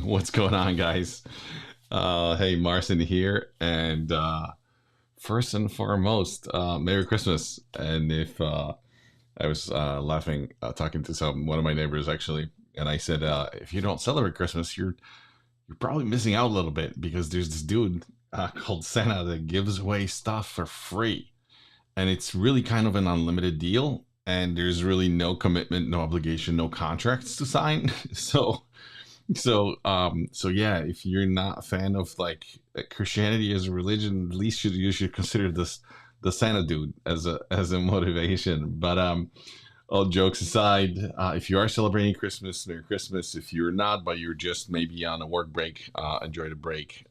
What's going on, guys? Hey, Marcin here, and first and foremost, Merry Christmas. And if I was laughing, talking to one of my neighbors actually, and I said, if you don't celebrate Christmas, you're probably missing out a little bit because there's this dude called Santa that gives away stuff for free, and it's really kind of an unlimited deal. And there's really no commitment, no obligation, no contracts to sign. So yeah, if you're not a fan of like Christianity as a religion, at least you should consider this the Santa dude as a motivation. But all jokes aside, if you are celebrating Christmas, Merry Christmas. If you're not, but you're just maybe on a work break, enjoy the break.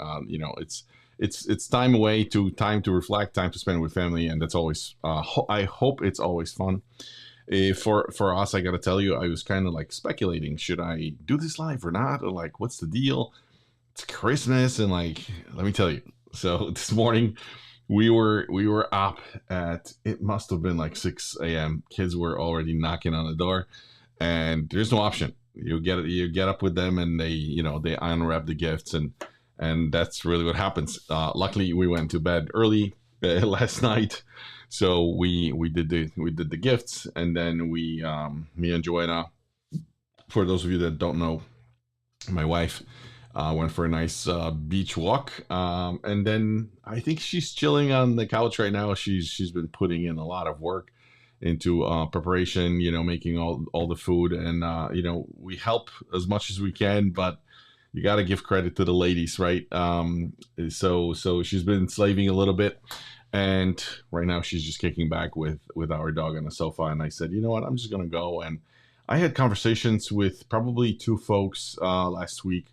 It's time away to time to reflect, time to spend with family, and that's always. I hope it's always fun. For us, I gotta tell you, I was kind of like speculating: should I do this live or not, or like, what's the deal? It's Christmas, and like, let me tell you. So this morning, we were up at it must have been like 6 a.m. Kids were already knocking on the door, and there's no option. You get up with them, and they unwrap the gifts, and that's really what happens. Luckily, we went to bed early last night, so we did the gifts, and then me and Joanna, for those of you that don't know, my wife went for a nice beach walk, and then I think she's chilling on the couch right now. She's been putting in a lot of work into preparation, making all the food, and we help as much as we can, but you got to give credit to the ladies, right? So she's been slaving a little bit, and right now she's just kicking back with our dog on the sofa. And I said, you know what, I'm just gonna go. And I had conversations with probably two folks last week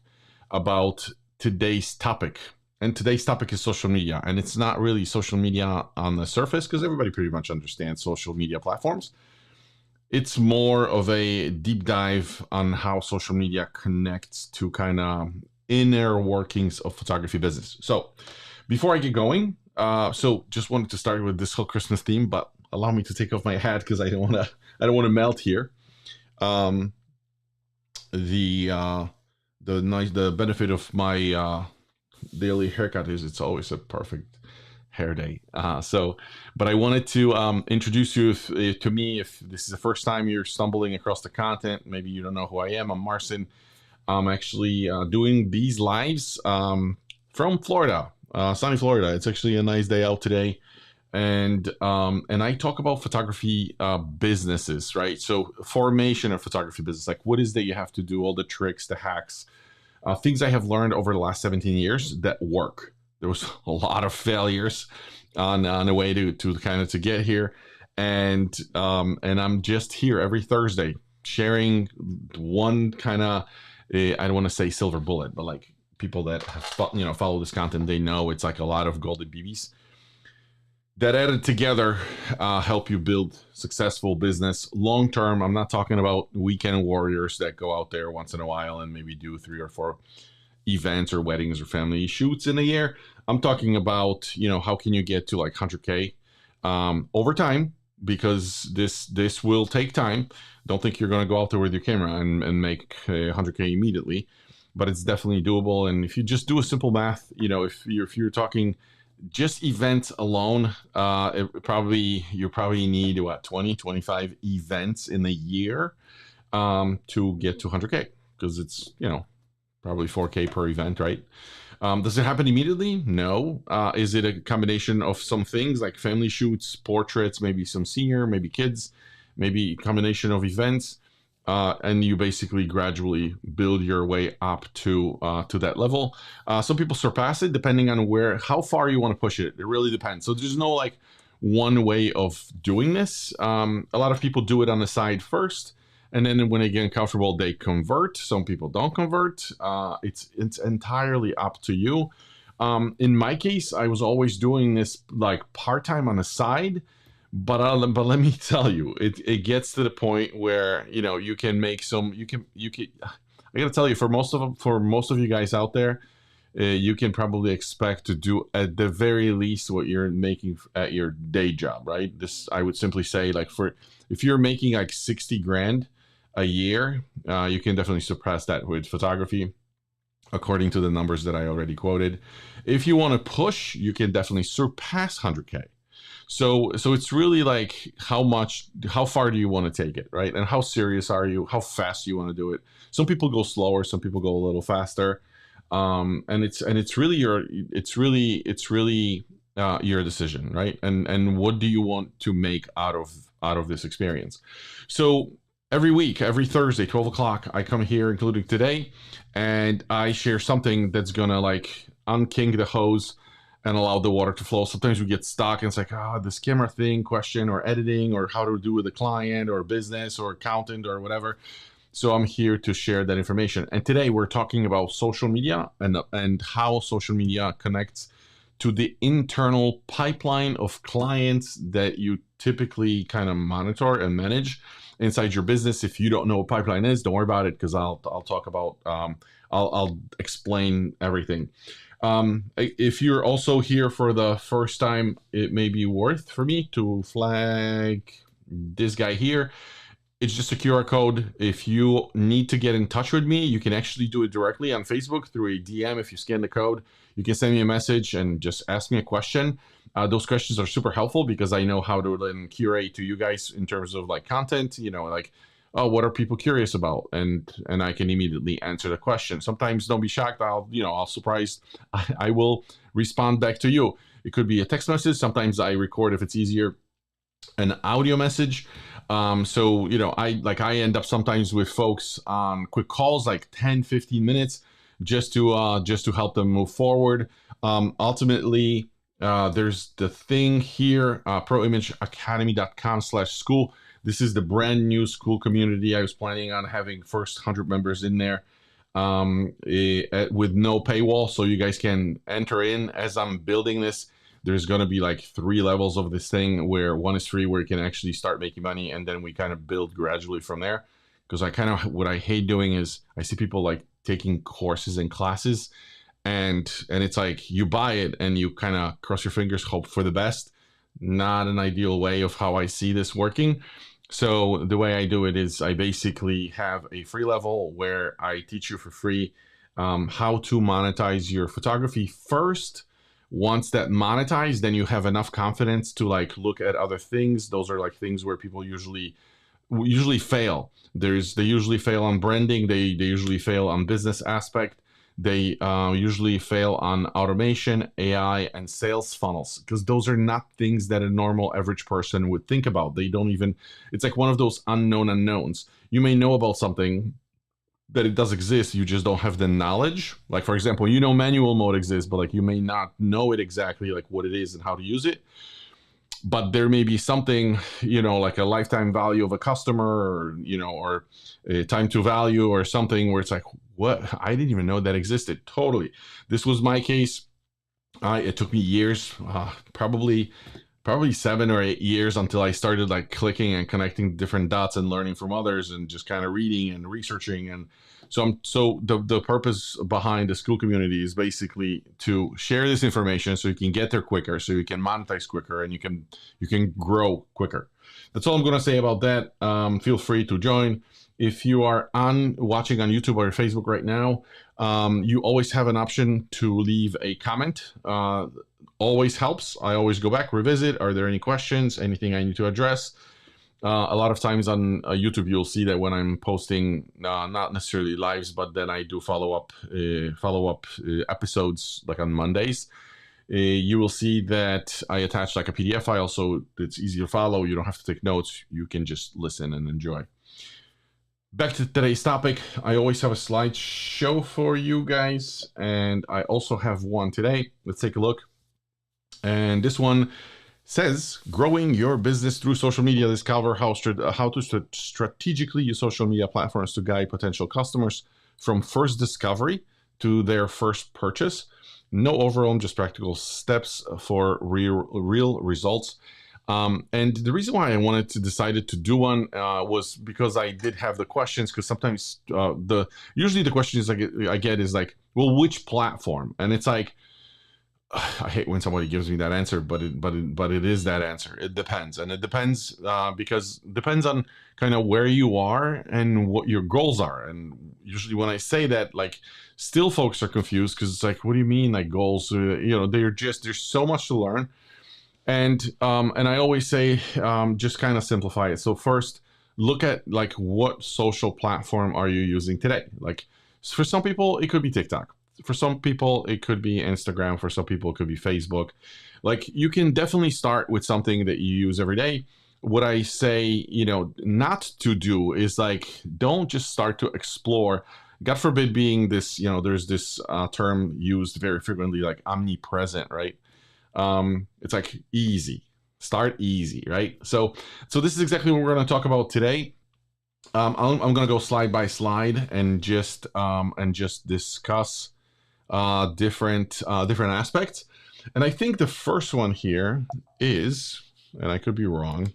about today's topic. And today's topic is social media. And it's not really social media on the surface because everybody pretty much understands social media platforms. It's more of a deep dive on how social media connects to kind of inner workings of photography business. So before I get going, so just wanted to start with this whole Christmas theme, but allow me to take off my hat because I don't want to melt here. Um, the benefit of my daily haircut is it's always a perfect hair day. But I wanted to introduce you to me. If this is the first time you're stumbling across the content, maybe you don't know who I am. I'm Marcin. I'm actually doing these lives from Florida, sunny Florida. It's actually a nice day out today, and I talk about photography businesses, right? So formation of photography business, like what is that you have to do, all the tricks, the hacks, things I have learned over the last 17 years that work. There was a lot of failures on the way to kind of to get here, and I'm just here every Thursday sharing one kind of I don't want to say silver bullet, but like people that have follow this content, they know it's like a lot of golden BBs that added together help you build successful business long term. I'm not talking about weekend warriors that go out there once in a while and maybe do 3 or 4 events or weddings or family shoots in a year. I'm talking about how can you get to like 100K over time, because this will take time. Don't think you're going to go out there with your camera and make 100K immediately, but it's definitely doable. And if you just do a simple math, if you're talking just events alone, you probably need what, 20 25 events in a year to get to 100K, because it's probably 4K per event, right? Does it happen immediately? No. Is it a combination of some things like family shoots, portraits, maybe some senior, maybe kids, maybe a combination of events, and you basically gradually build your way up to that level. Some people surpass it depending on how far you want to push it. It really depends. So there's no like one way of doing this. A lot of people do it on the side first, and then when they get comfortable, they convert. Some people don't convert. It's entirely up to you. In my case, I was always doing this like part-time on the side, but let me tell you, it gets to the point where you can make some. You can. I gotta tell you, for most of you guys out there, you can probably expect to do at the very least what you're making at your day job, right? This, I would simply say, like, if you're making like 60 grand a year, you can definitely surpass that with photography. according to the numbers that I already quoted. If you want to push, you can definitely surpass 100K. So it's really like how far do you want to take it, right? And how serious are you? How fast do you want to do it? Some people go slower, some people go a little faster, and it's really your decision, right? And what do you want to make out of this experience? So every week, every Thursday, 12 o'clock, I come here, including today, and I share something that's gonna like unkink the hose and allow the water to flow. Sometimes we get stuck and it's like, this camera thing question or editing or how to do with a client or business or accountant or whatever. So I'm here to share that information. And today we're talking about social media and how social media connects to the internal pipeline of clients that you typically kind of monitor and manage inside your business. If you don't know what pipeline is, don't worry about it, because I'll talk about I'll explain everything. If you're also here for the first time, it may be worth for me to flag this guy here. It's just a QR code. If you need to get in touch with me, you can actually do it directly on Facebook through a DM. If you scan the code, you can send me a message and just ask me a question. Those questions are super helpful because I know how to then curate to you guys in terms of like content, like, oh, what are people curious about? And I can immediately answer the question. Sometimes don't be shocked. I'll surprise. I will respond back to you. It could be a text message. Sometimes I record, if it's easier, an audio message. So, I end up sometimes with folks on quick calls, like 10, 15 minutes, just to help them move forward. Ultimately, there's the thing here, proimageacademy.com/school. This is the brand new school community. I was planning on having first 100 members in there with no paywall, so you guys can enter in. As I'm building this, there's going to be like 3 levels of this thing, where one is free, where you can actually start making money, and then we kind of build gradually from there. Because what I hate doing is I see people like taking courses and classes, and it's like you buy it and you kind of cross your fingers, hope for the best. Not an ideal way of how I see this working. So the way I do it is I basically have a free level where I teach you for free how to monetize your photography first. Once that monetized, then you have enough confidence to like look at other things. Those are like things where people usually fail. They usually fail on branding. They usually fail on business aspect. They usually fail on automation, AI, and sales funnels, because those are not things that a normal average person would think about. They don't even, it's like one of those unknown unknowns. You may know about something, that it does exist, you just don't have the knowledge. Like, for example, manual mode exists, but like you may not know it exactly, like what it is and how to use it. But there may be something, like a lifetime value of a customer, or a time to value or something, where it's like, what? I didn't even know that existed. Totally. This was my case. It took me years, probably 7 or 8 years, until I started like clicking and connecting different dots and learning from others and just kind of reading and researching. And so the purpose behind the school community is basically to share this information so you can get there quicker, so you can monetize quicker, and you can grow quicker. That's all I'm going to say about that. Feel free to join. If you are watching on YouTube or Facebook right now, you always have an option to leave a comment. Always helps. I always go back, revisit. Are there any questions? Anything I need to address? A lot of times on YouTube, you'll see that when I'm posting, not necessarily lives, but then I do follow up episodes like on Mondays. You will see that I attach like a PDF file, so it's easy to follow. You don't have to take notes. You can just listen and enjoy. Back to today's topic. I always have a slideshow for you guys, and I also have one today. Let's take a look. And this one says, growing your business through social media. Discover how to strategically use social media platforms to guide potential customers from first discovery to their first purchase. No overwhelm, just practical steps for real results. And the reason why I decided to do one was because I did have the questions, because sometimes usually the questions I get is like, well, which platform? And it's like, I hate when somebody gives me that answer, but it is that answer. It depends, and it depends because it depends on kind of where you are and what your goals are. And usually, when I say that, like, still folks are confused because it's like, what do you mean, like goals? They're just there's so much to learn, and I always say, just kind of simplify it. So first, look at like what social platform are you using today. Like for some people, it could be TikTok. For some people, it could be Instagram. For some people, it could be Facebook. Like you can definitely start with something that you use every day. What I say, not to do is like, don't just start to explore. God forbid being this, there's this term used very frequently, like omnipresent, right? It's like easy. Start easy, right? So this is exactly what we're going to talk about today. I'm going to go slide by slide and just discuss different aspects. And I think the first one here is, and I could be wrong,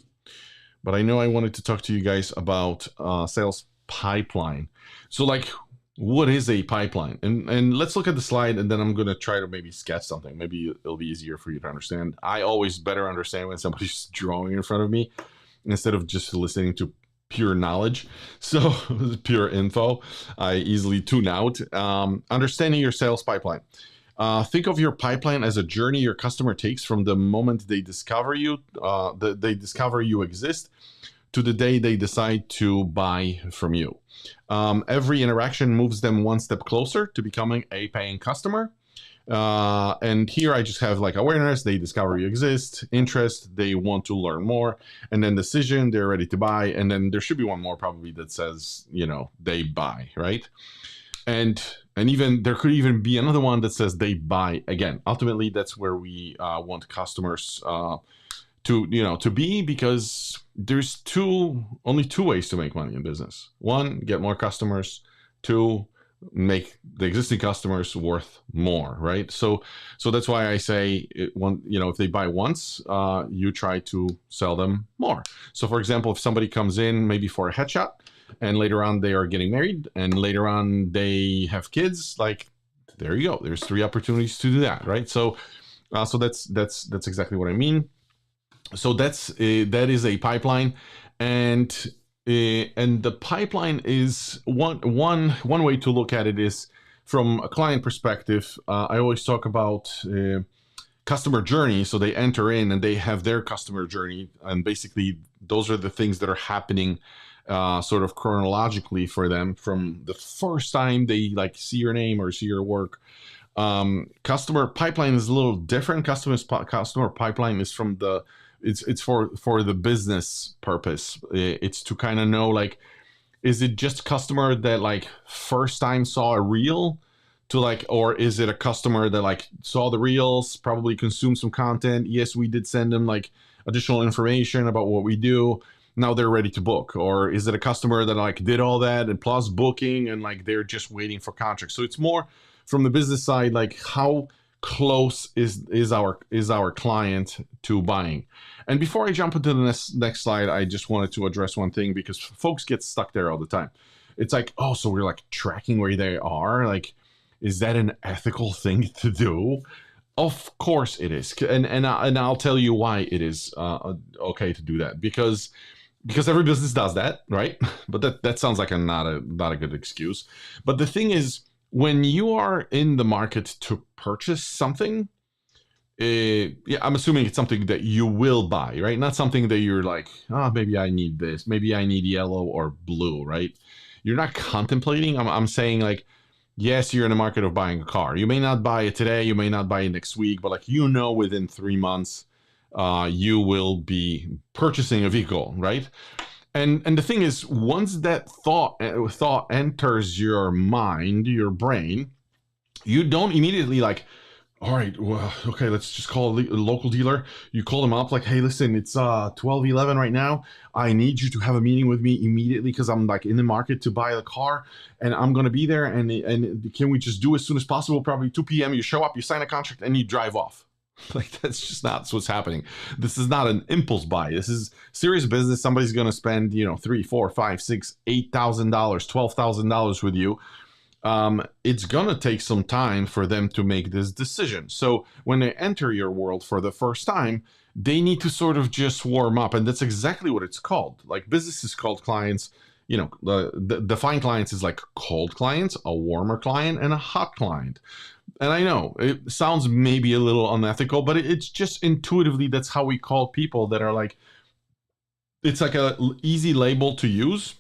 but I know I wanted to talk to you guys about sales pipeline. So like, what is a pipeline? And let's look at the slide, and then I'm going to try to maybe sketch something. Maybe it'll be easier for you to understand. I always better understand when somebody's drawing in front of me instead of just listening to pure knowledge. So pure info, I easily tune out. Understanding your sales pipeline. Think of your pipeline as a journey your customer takes from the moment they discover you, exist, to the day they decide to buy from you. Every interaction moves them one step closer to becoming a paying customer. And here I just have like awareness, they discover you exist, interest, they want to learn more, and then decision, they're ready to buy. And then there should be one more probably that says, they buy, right? And even there could even be another one that says they buy again. Ultimately, that's where we want customers to be, because there's only two ways to make money in business. One, get more customers. Two, make the existing customers worth more, right? So that's why I say if they buy once, you try to sell them more. So for example, if somebody comes in maybe for a headshot, and later on they are getting married, and later on they have kids, like there you go. There's 3 opportunities to do that, right? So that's exactly what I mean. So that is a pipeline, and the pipeline is one way to look at it is from a client perspective. I always talk about customer journey. So they enter in and they have their customer journey, and basically those are the things that are happening sort of chronologically for them from the first time they like see your name or see your work. Customer pipeline is a little different. Customer pipeline is from it's for the business purpose. It's to kind of know, like, is it just customer that like first time saw a reel to like, or is it a customer that like saw the reels, probably consumed some content? Yes, we did send them like additional information about what we do. Now they're ready to book. Or is it a customer that like did all that and plus booking and like they're just waiting for contracts? So it's more from the business side, like how close is our client to buying. And before I jump into the next slide, I just wanted to address one thing, because folks get stuck there all the time. It's like, oh, so we're like tracking where they are. Like, is that an ethical thing to do? Of course it is, and I'll tell you why it is okay to do that, because every business does that, right? But that sounds like not a good excuse. But the thing is, when you are in the market to purchase something, I'm assuming it's something that you will buy, right? Not something that you're like, oh, maybe I need this, maybe I need yellow or blue, right? You're not contemplating. I'm saying, like, yes, you're in the market of buying a car. You may not buy it today, you may not buy it next week, but like, within 3 months, you will be purchasing a vehicle, right? And the thing is, once that thought enters your mind, your brain, you don't immediately like, all right, well, okay, let's just call a local dealer. You call them up like, hey, listen, it's 12:11 right now. I need you to have a meeting with me immediately because I'm like in the market to buy a car, and I'm gonna be there. And can we just do as soon as possible? Probably 2 p.m. You show up, you sign a contract, and you drive off. Like, that's just not what's happening. This is not an impulse buy. This is serious business. Somebody's gonna spend $3, $4, $5, $6, $8,000, $12,000 with you. it's gonna take some time for them to make this decision. So when they enter your world for the first time, they need to sort of just warm up, and that's exactly what it's called. Like businesses called clients, the defined clients is like cold clients, a warmer client, and a hot client. And I know it sounds maybe a little unethical, but it's just intuitively that's how we call people that are like, it's like a easy label to use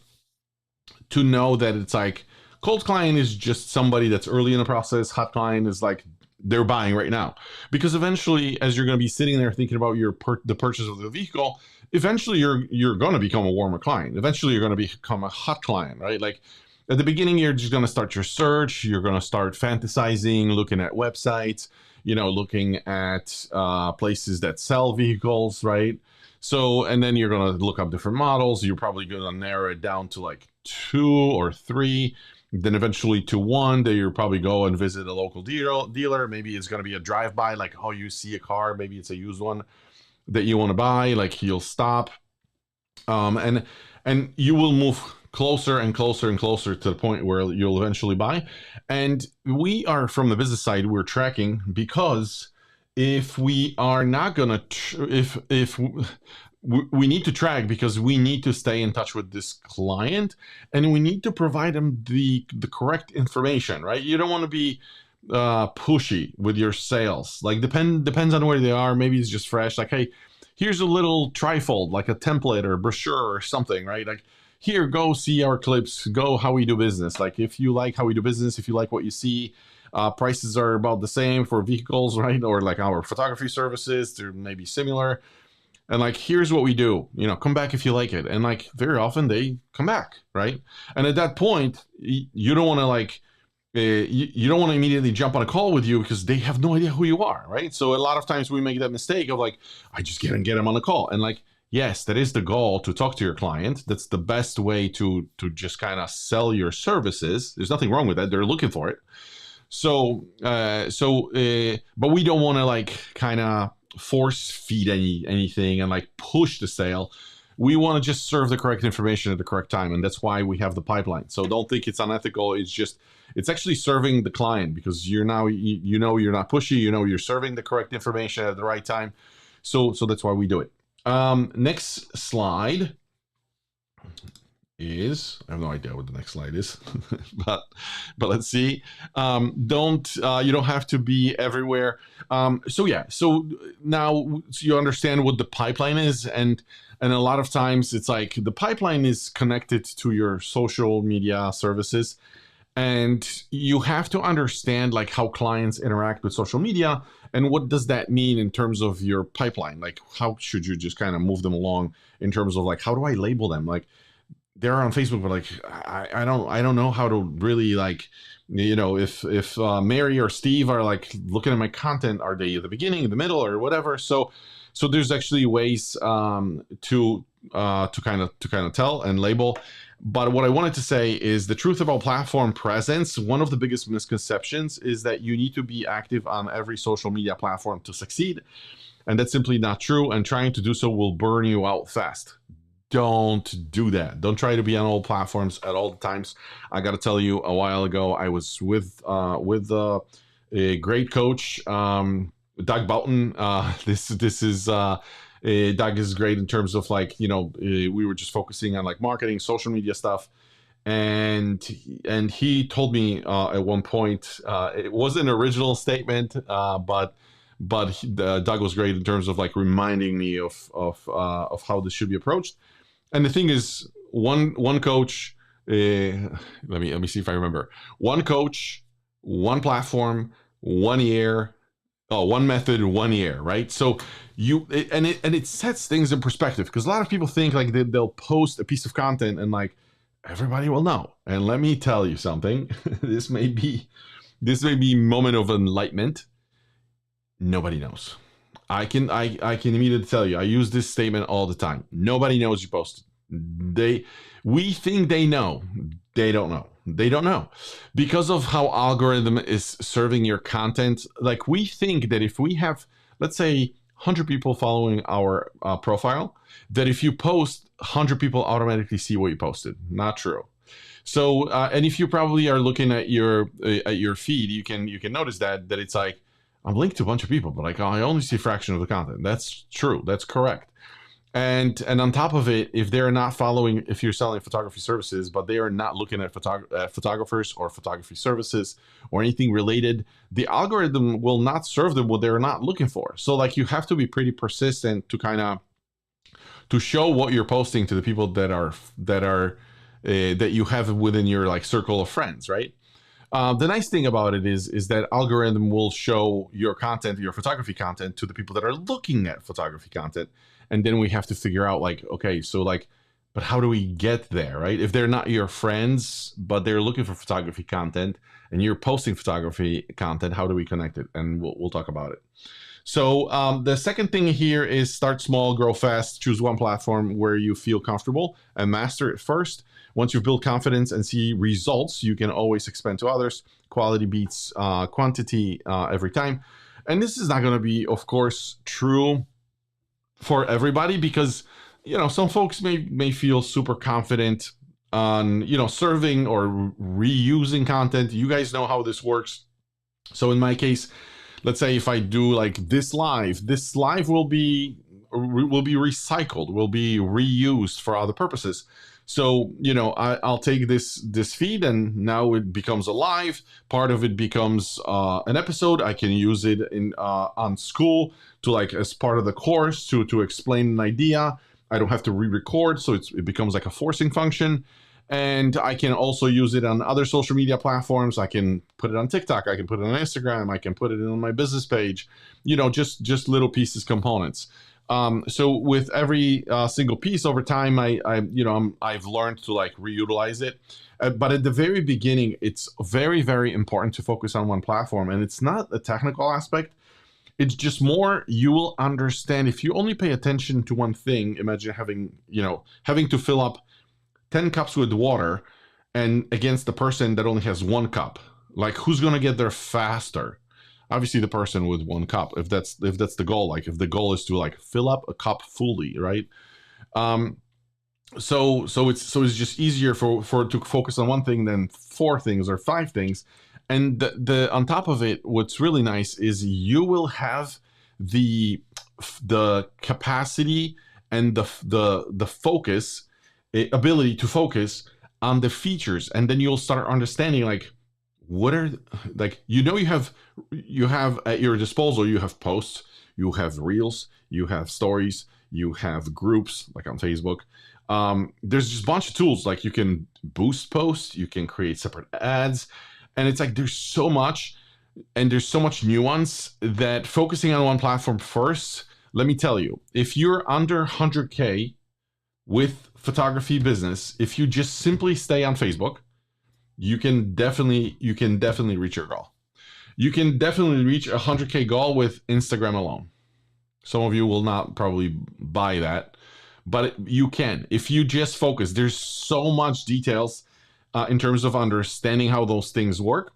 to know that it's like cold client is just somebody that's early in the process. Hot client is like they're buying right now, because eventually, as you're going to be sitting there thinking about the purchase of the vehicle, eventually you're going to become a warmer client. Eventually, you're going to become a hot client, right? Like at the beginning, you're just going to start your search. You're going to start fantasizing, looking at websites, looking at places that sell vehicles, right? So, and then you're going to look up different models. You're probably going to narrow it down to like 2 or 3, then eventually to 1. Then you'll probably go and visit a local dealer. Maybe it's going to be a drive-by, like, oh, you see a car, maybe it's a used one that you want to buy, like you'll stop. And you will move closer and closer and closer to the point where you'll eventually buy. And we are, from the business side, we're tracking, because if we are not gonna if we need to track, because we need to stay in touch with this client, and we need to provide them the correct information, right? You don't want to be pushy with your sales. Like depends on where they are. Maybe it's just fresh, like, hey, here's a little trifold, like a template or a brochure or something, right? Like, here, go see our clips, go how we do business. Like, if you like how we do business, if you like what you see, prices are about the same for vehicles, right? Or like our photography services, they're maybe similar. And like, here's what we do, come back if you like it. And like, very often they come back, right? And at that point, you don't want to like, you don't want to immediately jump on a call with you, because they have no idea who you are, right? So a lot of times we make that mistake of like, I just get them on the call. And like, yes, that is the goal, to talk to your client. That's the best way to just kind of sell your services. There's nothing wrong with that. They're looking for it. So, but we don't want to like kind of force feed anything and like push the sale. We want to just serve the correct information at the correct time, and that's why we have the pipeline. So don't think it's unethical. It's actually serving the client, because you're now you're not pushy. You're serving the correct information at the right time. So that's why we do it. Next slide is, I have no idea what the next slide is, but let's see. You don't have to be everywhere. So now you understand what the pipeline is, and a lot of times it's like the pipeline is connected to your social media services, and you have to understand like how clients interact with social media, and what does that mean in terms of your pipeline. Like, how should you just kind of move them along in terms of like, how do I label them? Like, they're on Facebook, but like, I don't know how to really like, if Mary or Steve are like looking at my content, are they at the beginning, in the middle, or whatever? So there's actually ways to kind of tell and label. But what I wanted to say is the truth about platform presence. One of the biggest misconceptions is that you need to be active on every social media platform to succeed. And that's simply not true. And trying to do so will burn you out fast. Don't do that. Don't try to be on all platforms at all the times. I got to tell you, a while ago, I was with a great coach, Doug Boughton. This is Doug is great in terms of like, we were just focusing on like marketing, social media stuff. And he told me at one point, it wasn't an original statement, but Doug was great in terms of like reminding me of how this should be approached. And the thing is, one coach, let me see if I remember. One coach, one platform, 1 year, one method, 1 year, right? So it sets things in perspective, because a lot of people think like they'll post a piece of content and like everybody will know. And let me tell you something. this may be moment of enlightenment. Nobody knows. I can immediately tell you, I use this statement all the time. Nobody knows you posted. We think they know. They don't know. They don't know. Because of how algorithm is serving your content, like we think that if we have, let's say, 100 people following our profile, that if you post, 100 people automatically see what you posted. Not true. So, and if you probably are looking at your feed, you can notice that it's like I'm linked to a bunch of people, but like I only see a fraction of the content. That's true. That's correct. And on top of it, if they're not following, if you're selling photography services, but they are not looking at photographers or photography services or anything related, the algorithm will not serve them what they're not looking for. So like you have to be pretty persistent to kind of to show what you're posting to the people that you have within your like circle of friends, right? The nice thing about it is that algorithm will show your content, your photography content, to the people that are looking at photography content, and then we have to figure out like, okay, so like, but how do we get there, right? If they're not your friends, but they're looking for photography content, and you're posting photography content, how do we connect it? And we'll talk about it. So the second thing here is start small, grow fast, choose one platform where you feel comfortable and master it first. Once you've built confidence and see results, you can always expand to others. Quality beats quantity every time. And this is not going to be, of course, true for everybody because, some folks may feel super confident on, serving or reusing content. You guys know how this works. So in my case, let's say if I do like this live will be recycled, will be reused for other purposes. So I'll take this feed and now it becomes a live. Part of it becomes an episode. I can use it in on school to like as part of the course to explain an idea. I don't have to re-record, so it becomes like a forcing function. And I can also use it on other social media platforms. I can put it on TikTok. I can put it on Instagram. I can put it on my business page. Just little pieces, components. So with every single piece over time, I've learned to like reutilize it. But at the very beginning, it's very, very important to focus on one platform. And it's not a technical aspect. It's just more you will understand if you only pay attention to one thing. Imagine having to fill up 10 cups with water and against the person that only has 1 cup. Like who's going to get there faster? Obviously the person with 1 cup, if that's the goal. Like if the goal is to like fill up a cup fully, right? So it's just easier for to focus on one thing than 4 things or 5 things. And the on top of it, what's really nice is you will have the capacity and the focus ability to focus on the features, and then you'll start understanding like what are like you have at your disposal, you have posts, you have reels, you have stories, you have groups like on Facebook. There's just a bunch of tools, like you can boost posts, you can create separate ads, and it's like there's so much and there's so much nuance that focusing on one platform first, let me tell you, if you're under 100K with photography business, if you just simply stay on Facebook, you can definitely reach your goal. You can definitely reach a 100K goal with Instagram alone. Some of you will not probably buy that, but you can if you just focus. There's so much details in terms of understanding how those things work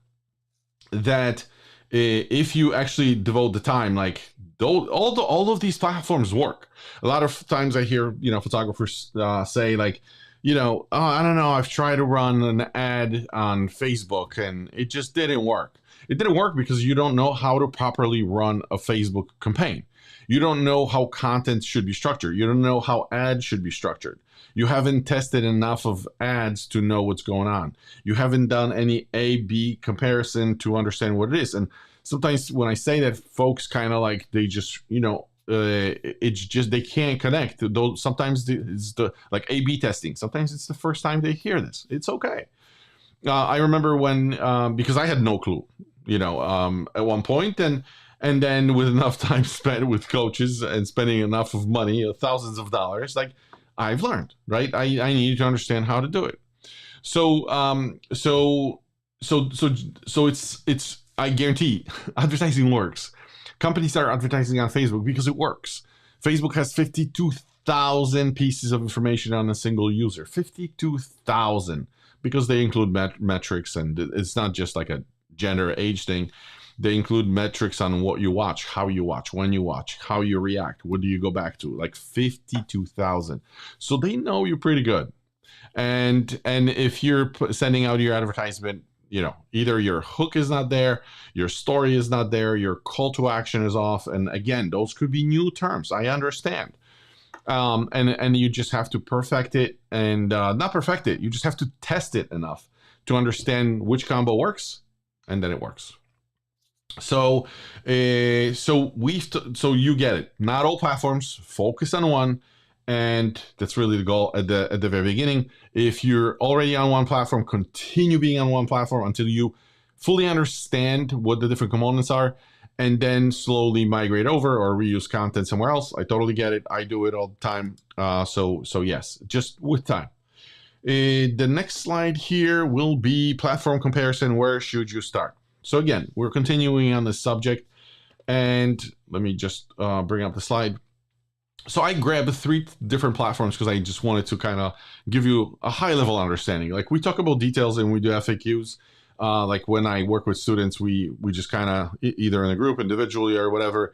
that if you actually devote the time, like all of these platforms work. A lot of times I hear photographers say like, oh, I don't know, I've tried to run an ad on Facebook and it just didn't work. It didn't work because you don't know how to properly run a Facebook campaign. You don't know how content should be structured. You don't know how ads should be structured. You haven't tested enough of ads to know what's going on. You haven't done any A/B comparison to understand what it is. And sometimes when I say that, folks kind of like they just it's just they can't connect. Though sometimes it's the like A/B testing. Sometimes it's the first time they hear this. It's okay. I remember when because I had no clue, at one point, and then with enough time spent with coaches and spending enough of money, thousands of dollars, like I've learned, right? I need to understand how to do it. So it's I guarantee advertising works. Companies are advertising on Facebook because it works. Facebook has 52,000 pieces of information on a single user. 52,000, because they include metrics, and it's not just like a gender age thing. They include metrics on what you watch, how you watch, when you watch, how you react, what do you go back to, like 52,000. So they know you pretty good. And if you're sending out your advertisement, either your hook is not there, your story is not there, your call to action is off. And again, those could be new terms. I understand. And you just have to perfect it, and not perfect it. You just have to test it enough to understand which combo works, and then it works. So so you get it. Not all platforms. Focus on one, and that's really the goal at the very beginning. If you're already on one platform, continue being on one platform until you fully understand what the different components are, and then slowly migrate over or reuse content somewhere else. I totally get it. I do it all the time. So yes, just with time. The next slide here will be platform comparison. Where should you start? So again, we're continuing on this subject, and let me just bring up the slide. So I grabbed 3 different platforms because I just wanted to kind of give you a high level understanding. Like, we talk about details and we do FAQs. Like when I work with students, we just kind of either in a group, individually, or whatever,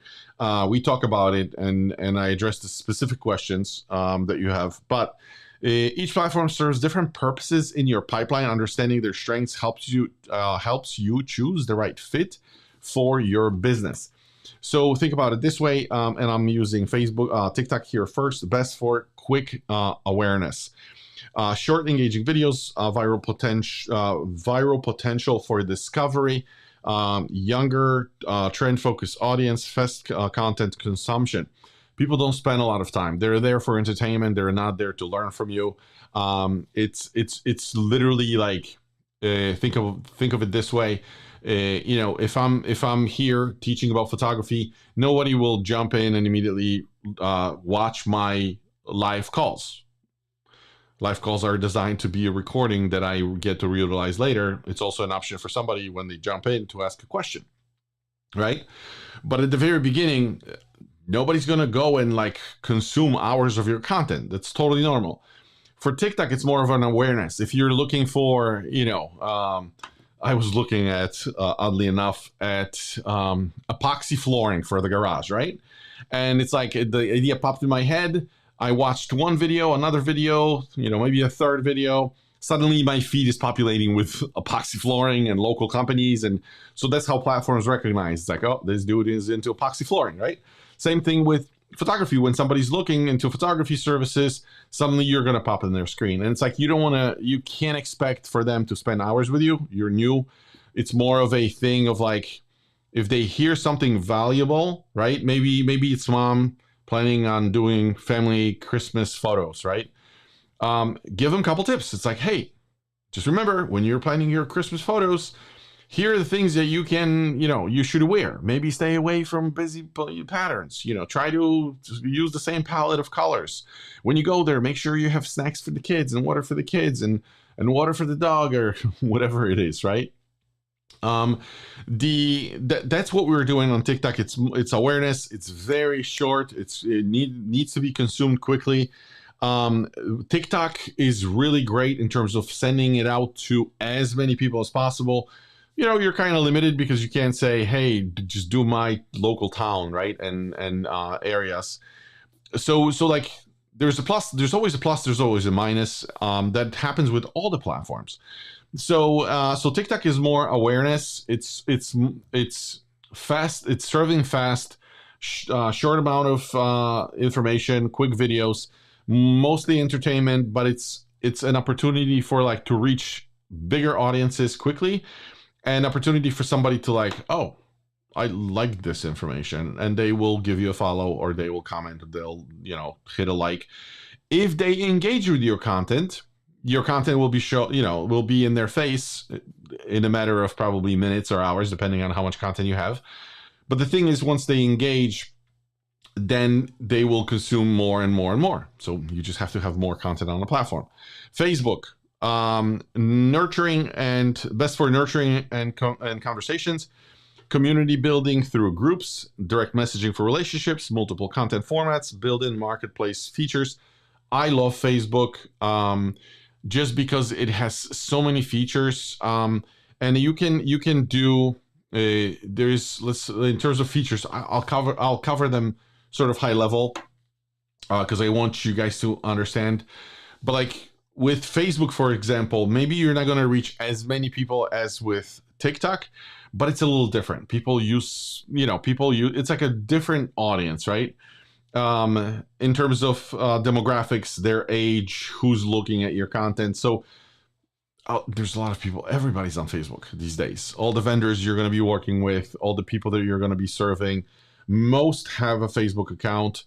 we talk about it, and I address the specific questions that you have. But each platform serves different purposes in your pipeline. Understanding their strengths helps you choose the right fit for your business. So think about it this way, and I'm using TikTok here first. Best for quick awareness. Short, engaging videos, viral potential for discovery, younger, trend-focused audience, fast content consumption. People don't spend a lot of time. They're there for entertainment. They're not there to learn from you. It's literally like, think of it this way. If I'm here teaching about photography, nobody will jump in and immediately watch my live calls. Live calls are designed to be a recording that I get to reutilize later. It's also an option for somebody when they jump in to ask a question, right? But at the very beginning, nobody's going to go and like consume hours of your content. That's totally normal. For TikTok, it's more of an awareness. If you're looking for, I was looking at, oddly enough, at epoxy flooring for the garage, right? And it's like the idea popped in my head. I watched one video, another video, maybe a third video. Suddenly my feed is populating with epoxy flooring and local companies. And so that's how platforms recognize. It's like, oh, this dude is into epoxy flooring, right? Same thing with photography. When somebody's looking into photography services, suddenly you're going to pop in their screen. And it's like, you can't expect for them to spend hours with you. You're new. It's more of a thing of like, if they hear something valuable, right? Maybe it's mom planning on doing family Christmas photos, right? Give them a couple tips. It's like, hey, just remember when you're planning your Christmas photos, here are the things that you can, you should wear. Maybe stay away from busy patterns. Try to use the same palette of colors. When you go there, make sure you have snacks for the kids and water for the kids and water for the dog, or whatever it is, right? That's what we were doing on TikTok. It's awareness. It's very short. It needs to be consumed quickly. TikTok is really great in terms of sending it out to as many people as possible. You're kind of limited because you can't say, hey, just do my local town, right? And areas. So like, there's a plus, there's always a plus, there's always a minus. That happens with all the platforms. So TikTok is more awareness. It's fast. It's serving fast, short amount of information, quick videos, mostly entertainment. But it's an opportunity for like to reach bigger audiences quickly, and opportunity for somebody to like, oh, I like this information, and they will give you a follow, or they will comment, they'll hit a like. If they engage with your content will be will be in their face in a matter of probably minutes or hours, depending on how much content you have. But the thing is, once they engage, then they will consume more and more and more. So you just have to have more content on the platform. Facebook, nurturing and best for nurturing and conversations, community building through groups, direct messaging for relationships, multiple content formats, built-in marketplace features. I love Facebook. Just because it has so many features, and you can do in terms of features, I'll cover them sort of high level because I want you guys to understand. But like with Facebook, for example, maybe you're not going to reach as many people as with TikTok, but it's a little different. People use, it's like a different audience, right? In terms of demographics, their age, who's looking at your content. So there's a lot of people. Everybody's on Facebook these days. All the vendors you're going to be working with, all the people that you're going to be serving, most have a Facebook account.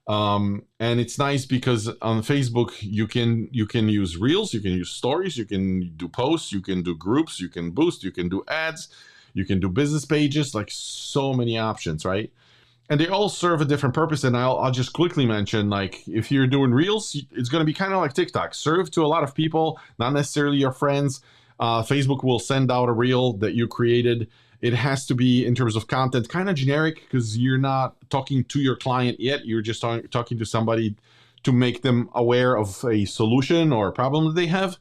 And it's nice because on Facebook you can use reels, you can use stories, you can do posts, you can do groups, you can boost, you can do ads, you can do business pages, like so many options, right? And they all serve a different purpose. And I'll just quickly mention, like, if you're doing reels, it's going to be kind of like TikTok. Serve to a lot of people, not necessarily your friends. Facebook will send out a reel that you created. It has to be, in terms of content, kind of generic because you're not talking to your client yet. You're just talking to somebody to make them aware of a solution or a problem that they have.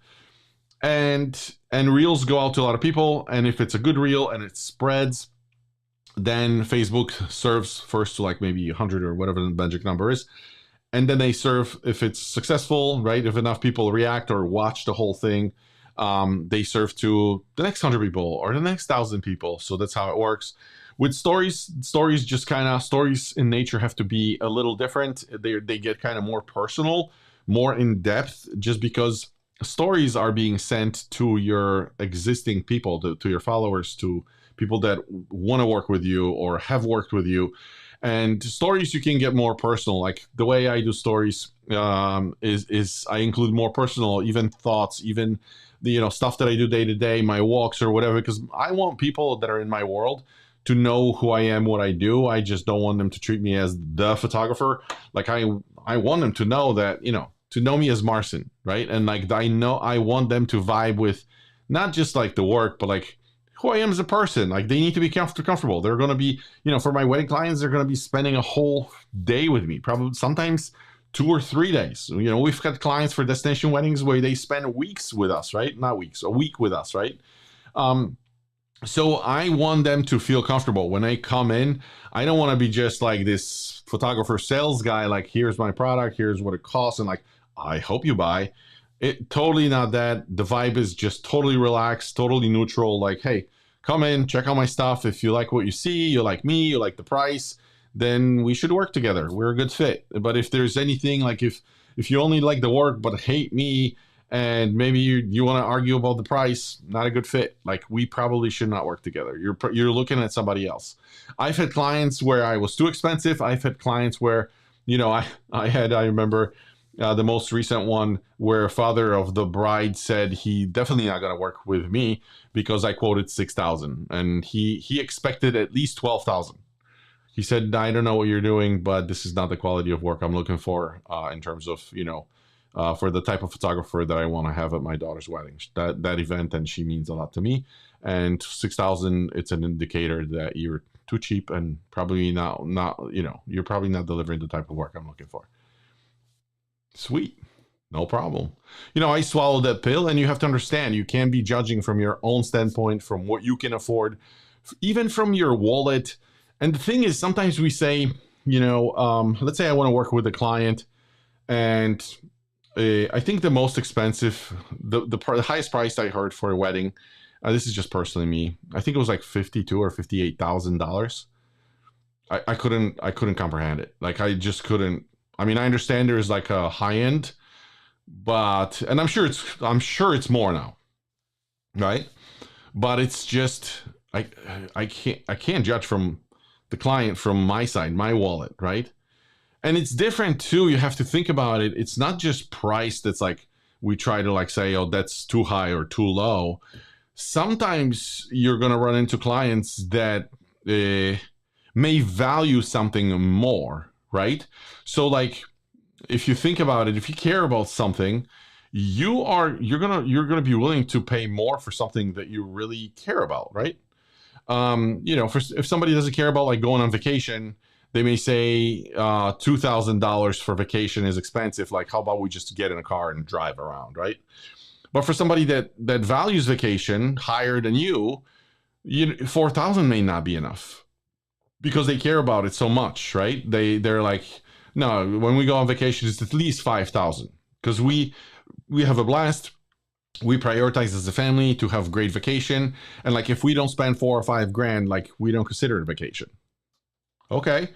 And reels go out to a lot of people. And if it's a good reel and it spreads, then Facebook serves first to like maybe 100 or whatever the magic number is. And then they serve, if it's successful, right? If enough people react or watch the whole thing, they serve to the next 100 people or the next 1,000 people. So that's how it works. With stories just kind of, stories in nature have to be a little different. They get kind of more personal, more in depth, just because stories are being sent to your existing people, to your followers, to people that want to work with you or have worked with you. And stories, you can get more personal. Like the way I do stories is I include more personal, even thoughts, even the stuff that I do day to day, my walks or whatever, because I want people that are in my world to know who I am, what I do. I just don't want them to treat me as the photographer. Like I want them to know that, to know me as Marcin, right? And like I want them to vibe with not just like the work, but like who I am as a person. Like they need to be comfortable. They're going to be, for my wedding clients, they're going to be spending a whole day with me, probably sometimes 2 or 3 days. We've got clients for destination weddings where they spend weeks with us, right? Not weeks, a week with us, right? So I want them to feel comfortable when they come in. I don't want to be just like this photographer sales guy, like here's my product, here's what it costs, and like, I hope you buy. It totally not that. The vibe is just totally relaxed, totally neutral. Like, hey, come in, check out my stuff. If you like what you see, you like me, you like the price, then we should work together. We're a good fit. But if there's anything like if you only like the work but hate me, and maybe you want to argue about the price, not a good fit. Like we probably should not work together. You're looking at somebody else. I've had clients where I was too expensive. I've had clients where, I remember the most recent one where father of the bride said he definitely not going to work with me because I quoted 6,000 and he expected at least 12,000. He said, I don't know what you're doing, but this is not the quality of work I'm looking for in terms of, for the type of photographer that I want to have at my daughter's wedding. That event, and she means a lot to me. And 6,000, it's an indicator that you're too cheap and probably not, you're probably not delivering the type of work I'm looking for. Sweet. No problem. I swallowed that pill, and you have to understand, you can be judging from your own standpoint, from what you can afford, even from your wallet. And the thing is, sometimes we say, let's say I want to work with a client, and I think the most expensive, the highest price I heard for a wedding, this is just personally me, I think it was like $52,000 or $58,000. I couldn't comprehend it. Like I just couldn't. I mean, I understand there's like a high end, and I'm sure it's more now, right? But it's just I can't judge from the client, from my side, my wallet, right? And it's different too. You have to think about it. It's not just price that's like we try to like say, oh, that's too high or too low. Sometimes you're gonna run into clients that may value something more, right? So like if you think about it, if you care about something, you're gonna be willing to pay more for something that you really care about, right? If somebody doesn't care about like going on vacation, they may say $2,000 for vacation is expensive. Like, how about we just get in a car and drive around, right? But for somebody that values vacation higher than you, 4,000 may not be enough because they care about it so much, right? They're like, no, when we go on vacation, it's at least 5,000 because we have a blast. We prioritize as a family to have great vacation. And like, if we don't spend 4 or 5 grand, like, we don't consider it a vacation. Okay.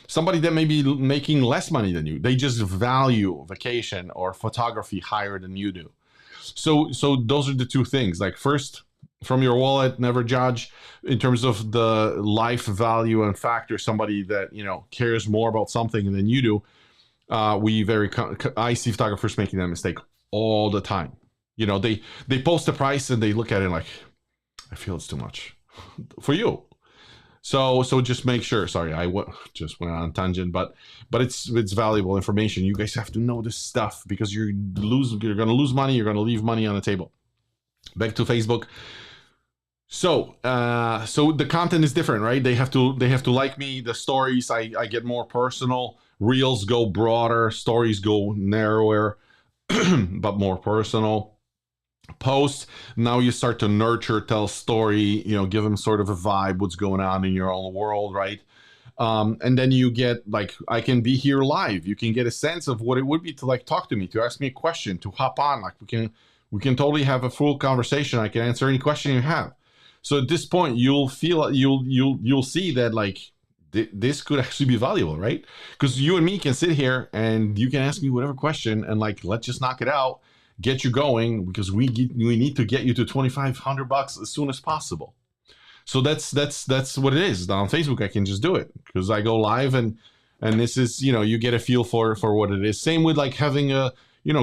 Somebody that may be making less money than you, they just value vacation or photography higher than you do. So those are the two things. Like, first, from your wallet, never judge. In terms of the life value and factor, somebody that, cares more about something than you do, I see photographers making that mistake all the time. They post the price and they look at it like, I feel it's too much for you. So just make sure. Sorry, just went on a tangent, but it's valuable information. You guys have to know this stuff, because you're going to lose money. You're going to leave money on the table. Back to Facebook. So the content is different, right? They have to like me. The stories, I get more personal. Reels go broader. Stories go narrower, but more personal. Posts, now you start to nurture, tell a story, give them sort of a vibe, what's going on in your own world, right? And then you get, like, I can be here live. You can get a sense of what it would be to, like, talk to me, to ask me a question, to hop on. Like, we can totally have a full conversation. I can answer any question you have. So at this point, you'll see that, like, this could actually be valuable, right? Because you and me can sit here and you can ask me whatever question, and, like, let's just knock it out, get you going, because we need to get you to $2,500 as soon as possible. So that's what it is. On Facebook, I can just do it because I go live, and this is, you get a feel for what it is. Same with, like, having a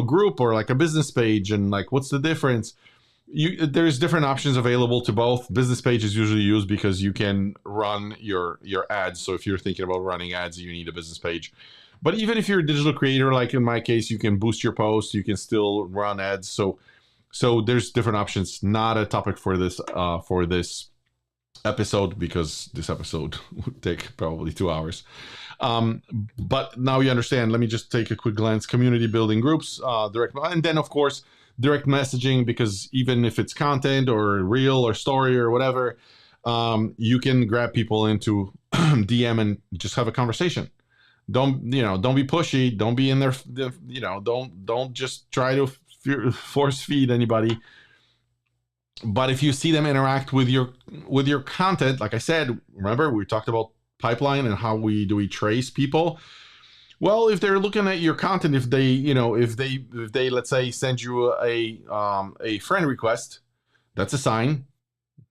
group or like a business page, and, like, what's the difference? There's different options available to both. Business page is usually used because you can run your ads. So if you're thinking about running ads, you need a business page. But even if you're a digital creator, like in my case, you can boost your posts, you can still run ads. So there's different options. Not a topic for this episode, because this episode would take probably 2 hours. But now you understand. Let me just take a quick glance. Community building groups, direct, and then, of course, direct messaging, because even if it's content or reel or story or whatever, you can grab people into DM and just have a conversation. Don't be pushy. Don't be in there. Don't just try to force feed anybody. But if you see them interact with your content, like I said, remember we talked about pipeline and how we trace people. Well, if they're looking at your content, if they let's say send you a friend request, that's a sign.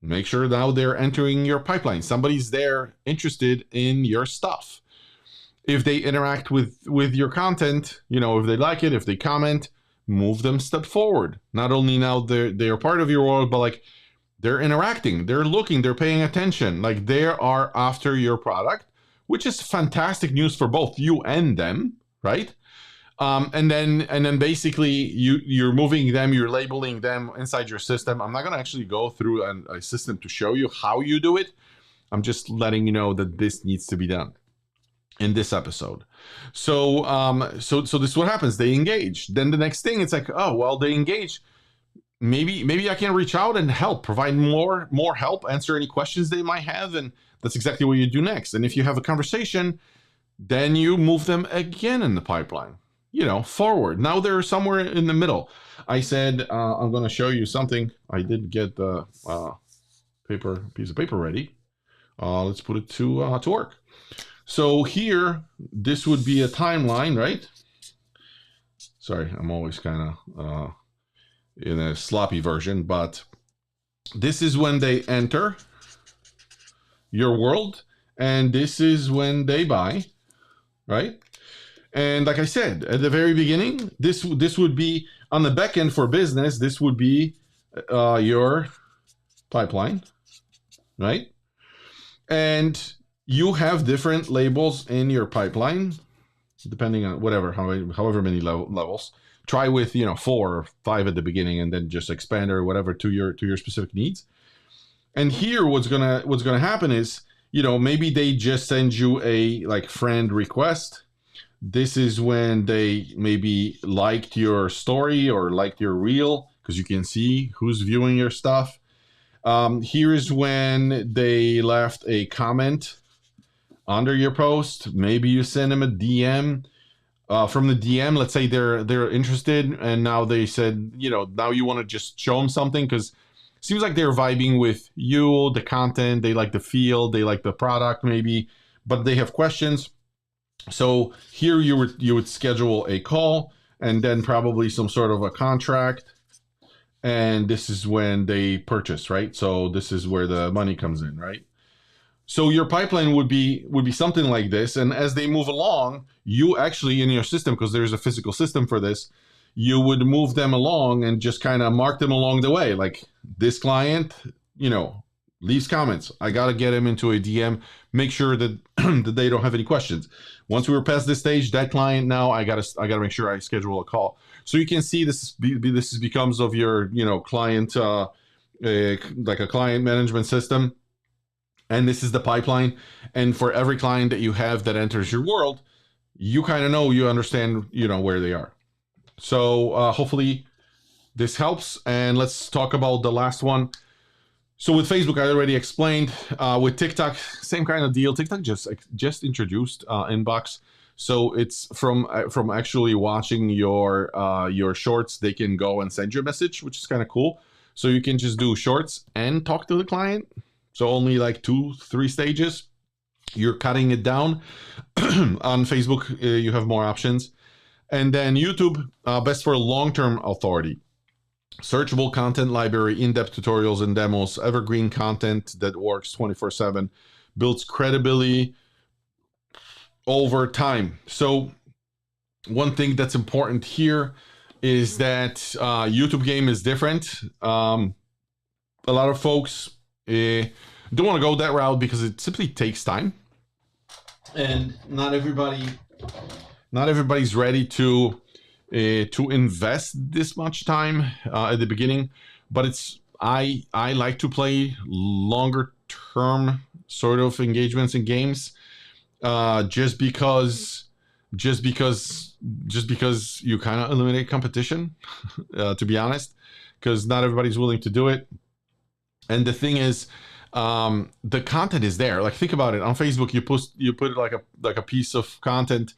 Make sure now they're entering your pipeline. Somebody's there interested in your stuff. If they interact with your content, if they like it, if they comment, move them step forward. Not only now they're part of your world, but, like, they're interacting, they're looking, they're paying attention, like, they are after your product, which is fantastic news for both you and them, right? And then basically you're moving them, you're labeling them inside your system. I'm not going to actually go through a system to show you how you do it. I'm just letting you know that this needs to be done in this episode. So this is what happens. They engage. Then the next thing, it's like, oh, well, they engage. Maybe I can reach out and help, provide more help, answer any questions they might have, and that's exactly what you do next. And if you have a conversation, then you move them again in the pipeline, forward. Now they're somewhere in the middle. I said, I'm going to show you something. I did get the piece of paper ready. Let's put it to work. So here, this would be a timeline, right? Sorry, I'm always kind of in a sloppy version, but this is when they enter your world, and this is when they buy, right? And like I said, at the very beginning, this would be on the back end for business. This would be your pipeline, right? And you have different labels in your pipeline, depending on however many levels. Try with 4 or 5 at the beginning, and then just expand or whatever to your specific needs. And here, what's gonna happen is, maybe they just send you a, like, friend request. This is when they maybe liked your story or liked your reel, because you can see who's viewing your stuff. Here is when they left a comment under your post. Maybe you send them a DM. from the DM. Let's say they're interested, and now they said, now you want to just show them something because it seems like they're vibing with you, the content, they like the feel, they like the product maybe, but they have questions. So here you would schedule a call and then probably some sort of a contract, and this is when they purchase, right? So this is where the money comes in, right? So your pipeline would be something like this, and as they move along, you actually in your system, because there's a physical system for this, you would move them along and just kind of mark them along the way. Like this client, leaves comments. I gotta get him into a DM. Make sure that that they don't have any questions. Once we were past this stage, that client now I gotta make sure I schedule a call. So you can see this becomes of your client like a client management system. And this is the pipeline. And for every client that you have that enters your world, you kind of know, you understand, where they are. So hopefully this helps. And let's talk about the last one. So with Facebook, I already explained. With TikTok, same kind of deal. TikTok just introduced inbox. So it's from actually watching your shorts, they can go and send you a message, which is kind of cool. So you can just do shorts and talk to the client. So only like 2-3 stages. You're cutting it down. On Facebook, you have more options. And then YouTube, best for long-term authority. Searchable content library, in-depth tutorials and demos, evergreen content that works 24/7, builds credibility over time. So one thing that's important here is that YouTube game is different. A lot of folks don't want to go that route because it simply takes time, and not everybody's ready to invest this much time at the beginning. But I like to play longer term sort of engagements in games, just because you kind of eliminate competition, to be honest, because not everybody's willing to do it. And the thing is, the content is there. Like, think about it. On Facebook, you put like a piece of content.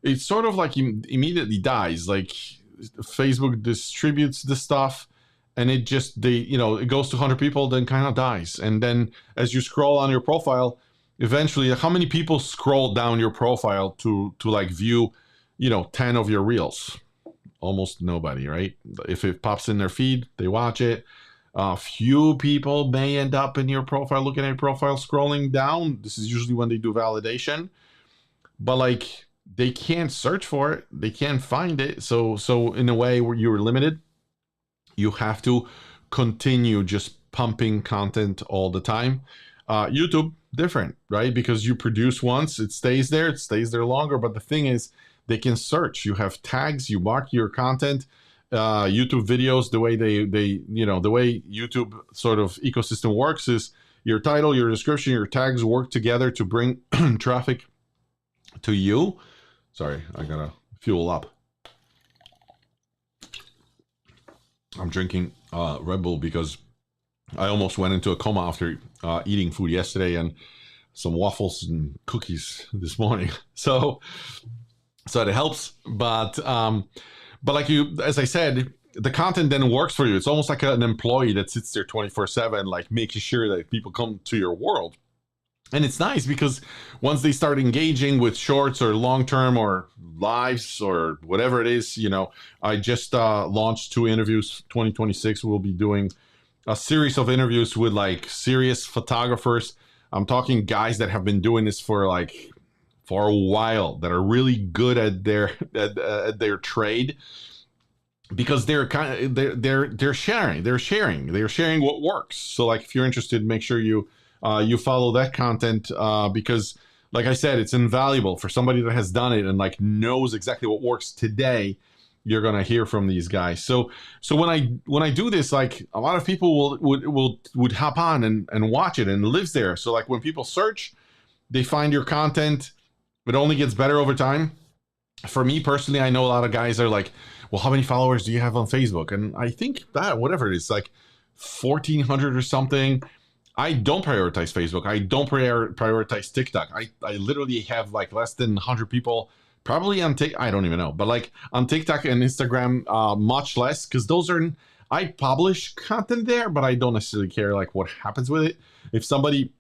It's sort of like immediately dies. Like, Facebook distributes the stuff, and it goes to 100 people, then kind of dies. And then as you scroll on your profile, eventually, how many people scroll down your profile to like view 10 of your reels? Almost nobody, right? If it pops in their feed, they watch it. Few people may end up in your profile, looking at your profile, scrolling down. This is usually when they do validation, but like, they can't search for it, they can't find it. So in a way where you're limited, you have to continue just pumping content all the time. YouTube, different, right? Because you produce once, it stays there longer. But the thing is, they can search. You have tags, you mark your content. YouTube videos, the way the way YouTube sort of ecosystem works is your title, your description, your tags work together to bring traffic to you. Sorry, I gotta fuel up. I'm drinking Red Bull because I almost went into a coma after eating food yesterday and some waffles and cookies this morning. So it helps, but like as I said, the content then works for you. It's almost like an employee that sits there 24/7, like making sure that people come to your world. And it's nice because once they start engaging with shorts or long-term or lives or whatever it is, I just launched 2 interviews. 2026, we'll be doing a series of interviews with like serious photographers. I'm talking guys that have been doing this for a while, that are really good at their trade, because they're sharing what works. So like, if you're interested, make sure you follow that content, because like I said, it's invaluable for somebody that has done it and like knows exactly what works today. You're gonna hear from these guys. So when I do this, like, a lot of people would hop on and watch it and lives there. So like, when people search, they find your content. It only gets better over time. For me personally, I know a lot of guys are like, well, how many followers do you have on Facebook? And I think that whatever it is, like 1,400 or something. I don't prioritize Facebook. I don't prioritize TikTok. I literally have like less than 100 people Probably on TikTok, I don't even know, but like on TikTok and Instagram, much less, because those are, I publish content there, but I don't necessarily care like what happens with it. If somebody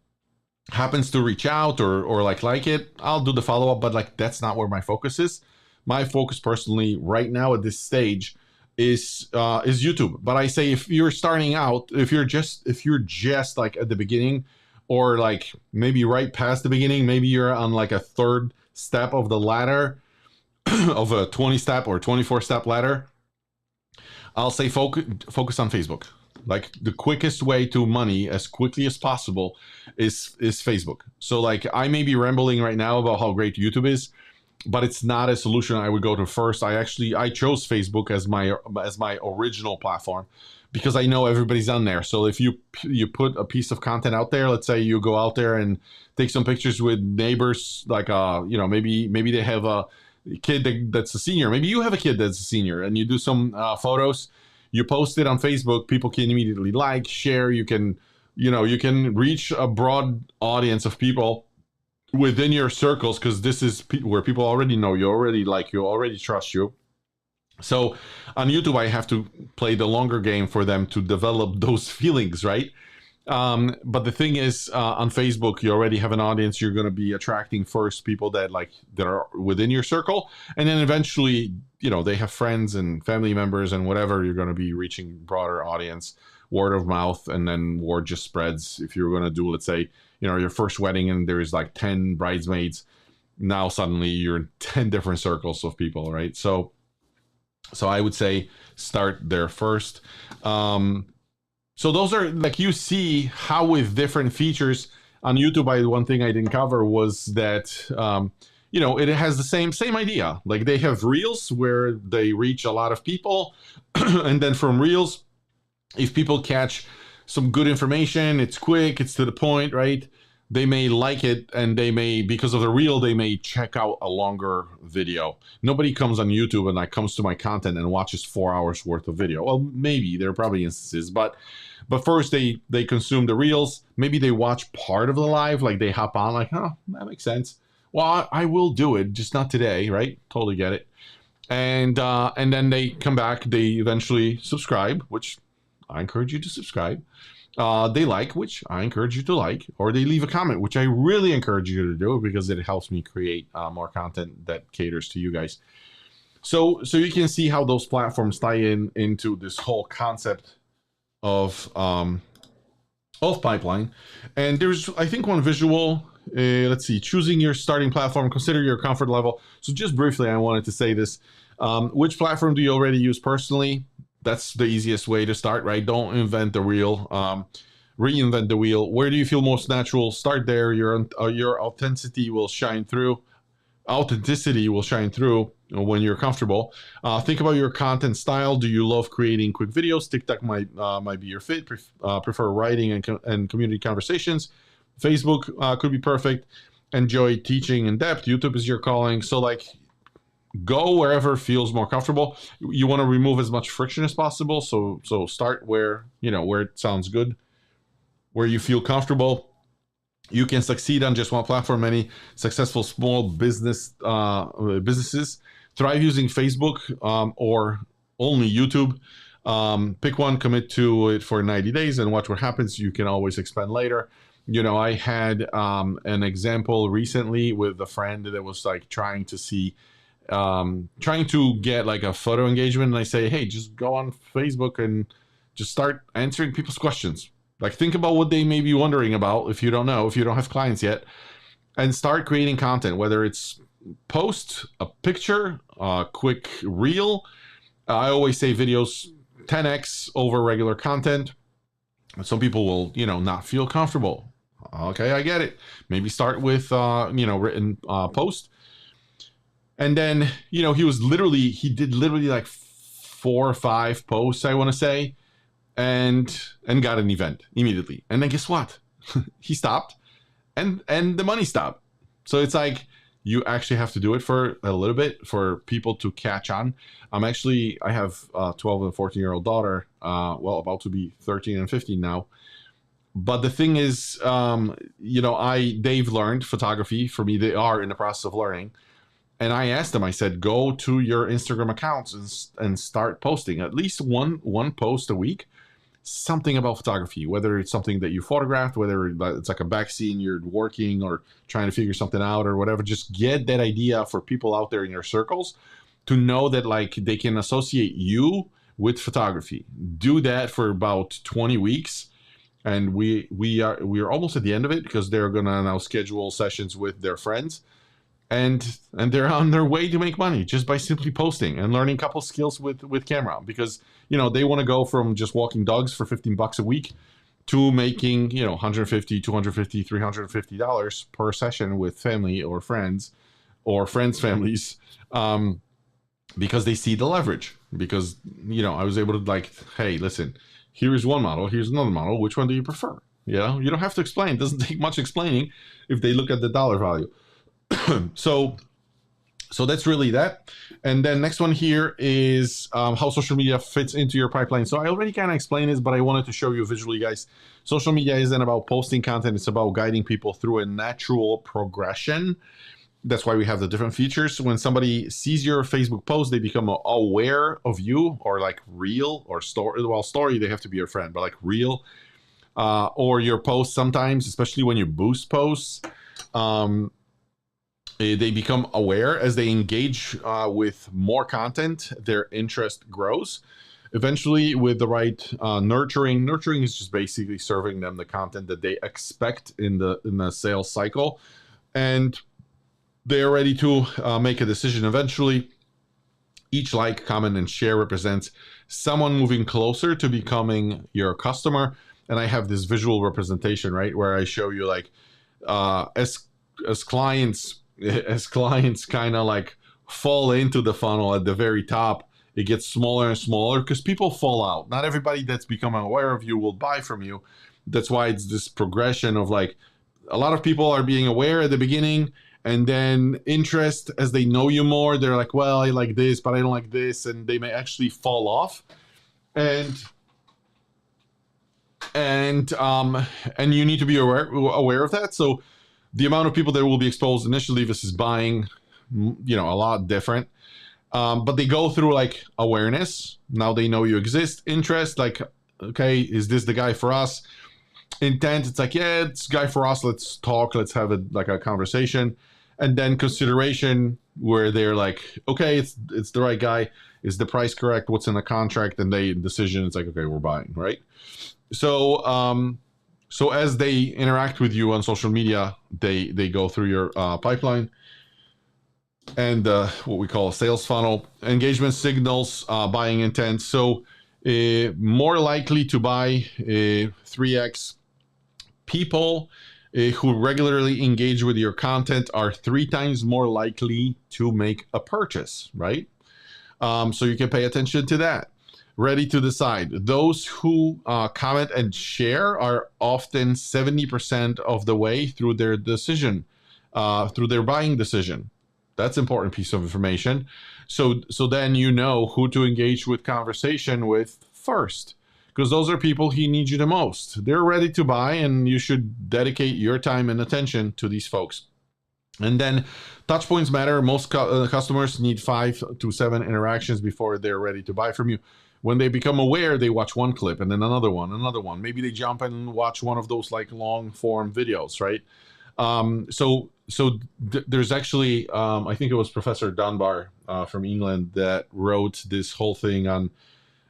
happens to reach out or like it, I'll do the follow up, but like that's not where my focus is. My focus personally right now at this stage is YouTube. But I say if you're starting out, if you're just like at the beginning, or like maybe right past the beginning, maybe you're on like a third step of the ladder of a 20 step or 24 step ladder, I'll say focus on Facebook. Like the quickest way to money as quickly as possible is Facebook. So like I may be rambling right now about how great YouTube is, but it's not a solution I would go to first. I chose Facebook as my original platform because I know everybody's on there. So if you put a piece of content out there, let's say you go out there and take some pictures with neighbors, like maybe they have a kid that's a senior, maybe you have a kid that's a senior, and you do some photos, you post it on Facebook, people can immediately like, share, you can reach a broad audience of people within your circles, because this is where people already know you, already like you, already trust you. So on YouTube, I have to play the longer game for them to develop those feelings, right? But the thing is, on Facebook, you already have an audience. You're going to be attracting first people that are within your circle, and then eventually, they have friends and family members and whatever. You're going to be reaching broader audience, word of mouth, and then word just spreads. If you're going to do, let's say, your first wedding and there's like 10 bridesmaids, now suddenly you're in 10 different circles of people, right? So I would say start there first. So those are like, you see how with different features on YouTube. One thing I didn't cover was that it has the same idea. Like they have Reels where they reach a lot of people, and then from Reels, if people catch some good information, it's quick, it's to the point, right? They may like it, and they may, because of the reel, they may check out a longer video. Nobody comes on YouTube and comes to my content and watches 4 hours worth of video. Well, maybe there are probably instances, but first they consume the reels. Maybe they watch part of the live, like they hop on, like, oh, that makes sense. Well, I will do it, just not today, right? Totally get it. And then they come back. They eventually subscribe, which I encourage you to subscribe. They like, which I encourage you to like, or they leave a comment, which I really encourage you to do because it helps me create more content that caters to you guys. So you can see how those platforms tie into this whole concept of pipeline. And there's, I think, one visual. Let's see, choosing your starting platform, consider your comfort level. So just briefly, I wanted to say this. Which platform do you already use personally? That's the easiest way to start, right? Don't invent the wheel. Reinvent the wheel. Where do you feel most natural? Start there. Your authenticity will shine through. Authenticity will shine through when you're comfortable. Think about your content style. Do you love creating quick videos? TikTok might be your fit. Prefer writing and community conversations. Facebook could be perfect. Enjoy teaching in depth. YouTube is your calling. So like, go wherever feels more comfortable. You want to remove as much friction as possible. So start where it sounds good, where you feel comfortable. You can succeed on just one platform. Many successful small businesses thrive using Facebook or only YouTube. Pick one, commit to it for 90 days, and watch what happens. You can always expand later. I had an example recently with a friend that was like trying to get like a photo engagement, and I say, hey, just go on Facebook and just start answering people's questions. Like, think about what they may be wondering about if you don't have clients yet, and start creating content, whether it's post a picture, a quick reel. I always say videos 10x over regular content. Some people will not feel comfortable. Okay, I get it. Maybe start with written post. And then, he did literally like 4 or 5 posts, I want to say, and got an event immediately. And then guess what? He stopped and the money stopped. So it's like, you actually have to do it for a little bit for people to catch on. I have a 12 and 14-year-old daughter, about to be 13 and 15 now. But the thing is, they've learned photography. For me, they are in the process of learning. And I asked them, I said, go to your Instagram accounts and start posting at least one post a week, something about photography, whether it's something that you photographed, whether it's like a back scene you're working or trying to figure something out or whatever. Just get that idea for people out there in your circles to know that like they can associate you with photography. Do that for about 20 weeks. And we are almost at the end of it, because they're gonna now schedule sessions with their friends, and they're on their way to make money just by simply posting and learning a couple skills with camera, because they want to go from just walking dogs for $15 a week to making $150, $250, $350 per session with family or friends or friends' families, because they see the leverage. Because I was able to like, hey, listen, here's one model, here's another model, which one do you prefer? You don't have to explain. It doesn't take much explaining if they look at the dollar value. So that's really that. And then next one here is how social media fits into your pipeline. So I already kind of explained this, but I wanted to show you visually, guys. Social media isn't about posting content. It's about guiding people through a natural progression. That's why we have the different features. When somebody sees your Facebook post, they become aware of you, or like reel or story. Well, story, they have to be your friend, but like reel or your post sometimes, especially when you boost posts. They become aware as they engage with more content. Their interest grows. Eventually, with the right nurturing is just basically serving them the content that they expect in the sales cycle, and they're ready to make a decision eventually. Each like, comment, and share represents someone moving closer to becoming your customer. And I have this visual representation, right, where I show you like as clients kind of like fall into the funnel at the very top, it gets smaller and smaller because people fall out. Not everybody that's becoming aware of you will buy from you. That's why it's this progression of like, a lot of people are being aware at the beginning, and then interest as they know you more, they're like, well, I like this, but I don't like this, and they may actually fall off. And you need to be aware of that. So the amount of people that will be exposed initially versus buying, a lot different. But they go through like awareness. Now they know you exist. Interest, like, okay, is this the guy for us? Intent, it's like, yeah, it's guy for us. Let's talk. Let's have a conversation. And then consideration, where they're like, okay, it's the right guy. Is the price correct? What's in the contract? And decision, it's like, okay, we're buying, right? So as they interact with you on social media, they go through your pipeline and what we call a sales funnel. Engagement signals, buying intent. So more likely to buy 3x. People who regularly engage with your content are 3 times more likely to make a purchase, right? So you can pay attention to that. Ready to decide. Those who comment and share are often 70% of the way through their decision, through their buying decision. That's an important piece of information. So then you know who to engage with conversation with first, because those are people who need you the most. They're ready to buy, and you should dedicate your time and attention to these folks. And then touch points matter. Most customers need 5 to 7 interactions before they're ready to buy from you. When they become aware, they watch one clip and then another one. Maybe they jump and watch one of those like long form videos, right? There's actually, I think it was Professor Dunbar from England that wrote this whole thing on,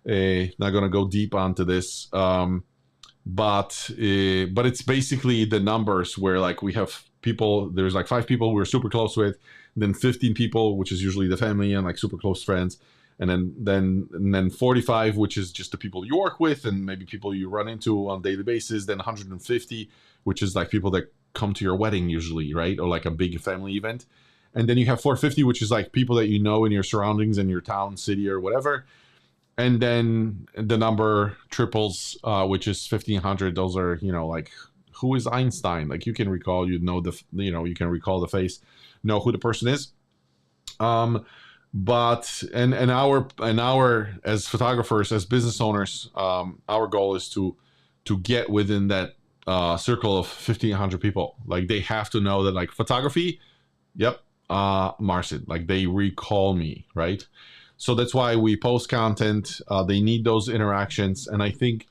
not going to go deep onto this, but it's basically the numbers where like we have people, there's like 5 people we're super close with, then 15 people, which is usually the family and like super close friends, and then 45, which is just the people you work with and maybe people you run into on a daily basis, then 150, which is like people that come to your wedding usually, right? Or like a big family event. And then you have 450, which is like people that you know in your surroundings, in your town, city, or whatever. And then the number triples, which is 1,500. Those are, like, who is Einstein? Like, you can recall, you can recall the face, know who the person is. But our as photographers, as business owners, our goal is to get within that circle of 1,500 people. Like, they have to know that like photography, yep, Marcin. Like they recall me, right? So that's why we post content. They need those interactions, and I think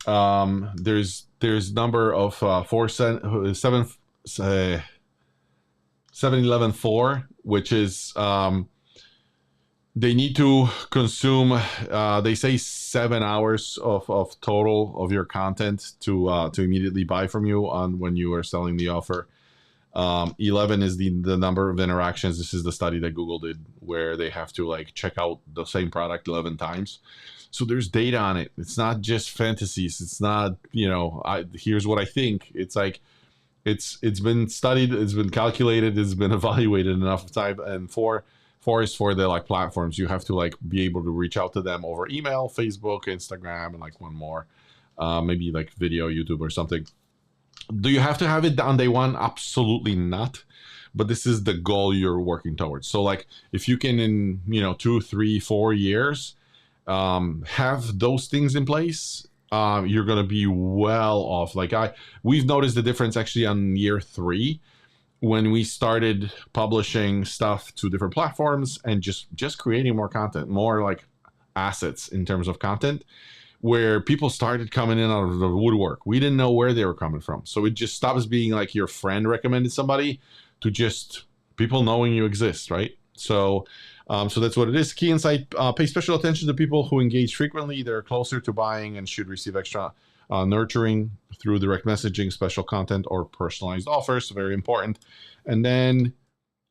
there's number of 711.4, which is they need to consume they say 7 hours of total of your content to immediately buy from you on when you are selling the offer. 11 is the number of interactions. This is the study that Google did where they have to like check out the same product 11 times. So there's data on it. It's not just fantasies. It's not, here's what I think. It's like it's been studied, it's been calculated, it's been evaluated enough time. And four is for the like platforms. You have to like be able to reach out to them over email, Facebook, Instagram, and like one more, maybe like video, YouTube or something. Do you have to have it on day one? Absolutely not. But this is the goal you're working towards. So like if you can in 2, 3, 4 years have those things in place, you're gonna be well off. Like we've noticed the difference actually on year 3 when we started publishing stuff to different platforms and just creating more content, more like assets in terms of content, where people started coming in out of the woodwork. We didn't know where they were coming from. So it just stops being like your friend recommended somebody to just people knowing you exist, right? So so that's what it is. Key insight, pay special attention to people who engage frequently. They're closer to buying and should receive extra nurturing through direct messaging, special content, or personalized offers. Very important. And then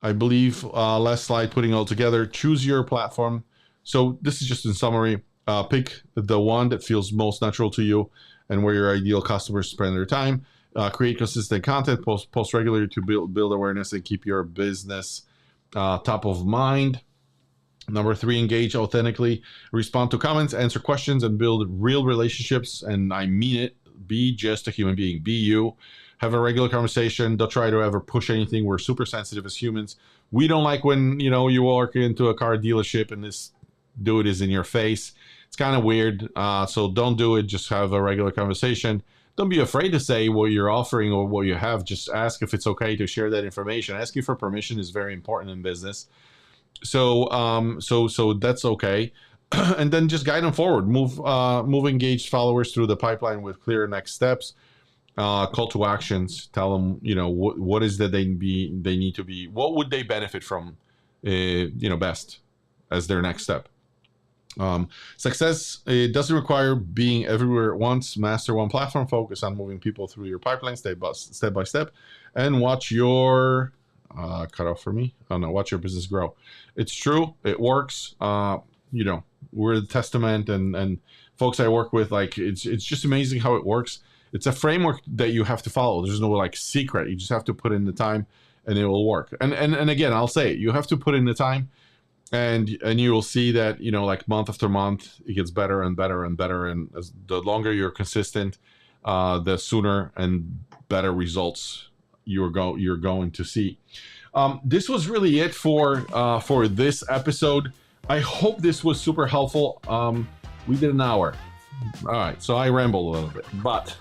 I believe last slide, putting all together, choose your platform. So this is just in summary. Pick the one that feels most natural to you and where your ideal customers spend their time. Create consistent content, post regularly to build awareness and keep your business top of mind. Number 3, engage authentically, respond to comments, answer questions, and build real relationships. And I mean it. Be just a human being. Be you. Have a regular conversation. Don't try to ever push anything. We're super sensitive as humans. We don't like when you walk into a car dealership and this dude is in your face. It's kind of weird. So don't do it. Just have a regular conversation. Don't be afraid to say what you're offering or what you have. Just ask if it's okay to share that information. Asking for permission is very important in business. So so that's okay. And then just guide them forward. Move engaged followers through the pipeline with clear next steps. Call to actions. Tell them what is that they need to be. What would they benefit from? Best as their next step. Success, it doesn't require being everywhere at once. Master one platform. Focus on moving people through your pipeline step by step, and watch your cut off for me. Oh no, watch your business grow. It's true. It works. We're the testament, and folks I work with, like it's just amazing how it works. It's a framework that you have to follow. There's no like secret. You just have to put in the time, and it will work. And again, I'll say it. You have to put in the time. And you will see that like month after month it gets better and better and better, and as the longer you're consistent, the sooner and better results you're going to see. This was really it for this episode. I hope this was super helpful. We did an hour. All right, so I rambled a little bit, but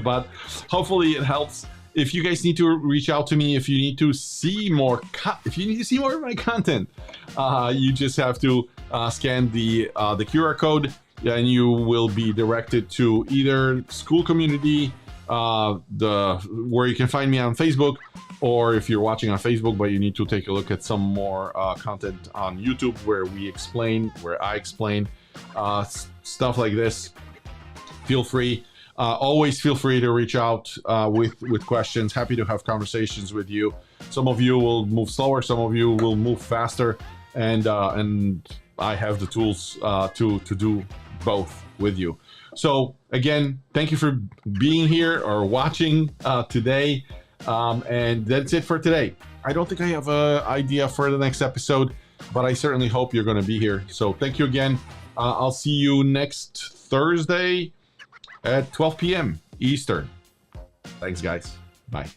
but hopefully it helps. If you guys need to reach out to me, if you need to see more of my content, you just have to scan the QR code, and you will be directed to either School Community, where you can find me on Facebook, or if you're watching on Facebook, but you need to take a look at some more content on YouTube where I explain stuff like this. Feel free. Always feel free to reach out with questions. Happy to have conversations with you. Some of you will move slower, some of you will move faster, and I have the tools to do both with you. So again, thank you for being here or watching today, and that's it for today. I don't think I have an idea for the next episode, but I certainly hope you're going to be here. So thank you again. I'll see you next Thursday at 12 p.m. Eastern. Thanks, guys. Bye.